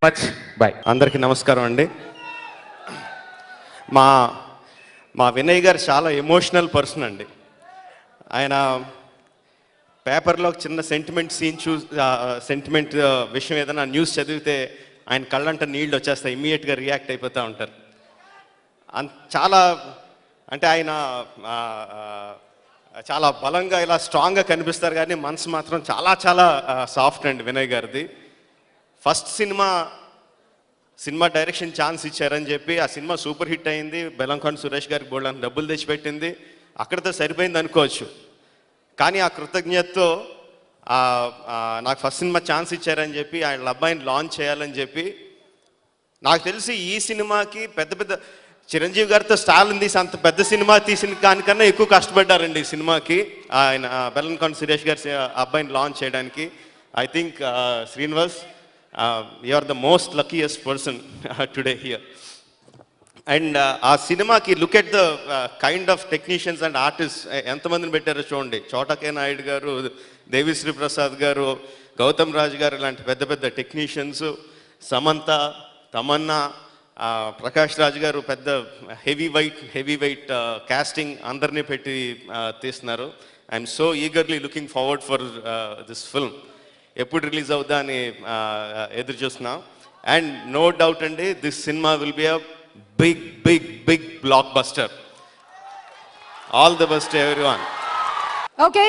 Much bye. అందరికీ నమస్కారం అండి. మా మా వినయ్ గారు చాలా ఎమోషనల్ పర్సన్ అండి. ఆయన పేపర్లో చిన్న సెంటిమెంట్ విషయం ఏదైనా న్యూస్ చదివితే ఆయన కళ్ళంట నీళ్ళు వచ్చేస్తాయి, ఇమ్మీడియట్గా రియాక్ట్ అయిపోతూ ఉంటారు. చాలా అంటే ఆయన చాలా బలంగా ఇలా స్ట్రాంగ్గా కనిపిస్తారు, కానీ మనసు మాత్రం చాలా చాలా సాఫ్ట్ అండి వినయ్ గారిది. ఫస్ట్ సినిమా డైరెక్షన్ ఛాన్స్ ఇచ్చారని చెప్పి ఆ సినిమా సూపర్ హిట్ అయింది. బెల్లంకొండ సురేష్ గారికి బోల్డని డబ్బులు తెచ్చిపెట్టింది, అక్కడితో సరిపోయింది అనుకోవచ్చు. కానీ ఆ కృతజ్ఞతతో నాకు ఫస్ట్ సినిమా ఛాన్స్ ఇచ్చారని చెప్పి ఆయన అబ్బాయిని లాంచ్ చేయాలని చెప్పి, నాకు తెలిసి ఈ సినిమాకి పెద్ద చిరంజీవి గారితో స్టాలిన్ తీసి అంత పెద్ద సినిమా తీసిన దానికన్నా ఎక్కువ కష్టపడ్డారండి ఈ సినిమాకి. ఆయన బెల్లంకొండ సురేష్ గారి అబ్బాయిని లాంచ్ చేయడానికి. I think Srinivas, you are the most luckiest person today here. And ఆ సినిమాకి look at the kind of technicians and artist ఎంతమందిని పెట్టారో చూడండి. చోటకే నాయుడు గారు, దేవిశ్రీ ప్రసాద్ గారు, గౌతమ్ రాజ్ గారు లాంటి పెద్ద టెక్నీషియన్స్, సమంత, తమన్నా, ప్రకాష్ రాజ్ గారు, పెద్ద హెవీ వెయిట్ కాస్టింగ్ అందరినీ పెట్టి తీస్తున్నారు. I'm so eagerly looking forward for this film. ఎప్పుడు రిలీజ్ అవుదా అని ఎదురు చూస్తున్నాం. అండ్ నో డౌట్ అండి, this cinema will be a big blockbuster. All the best everyone. Okay.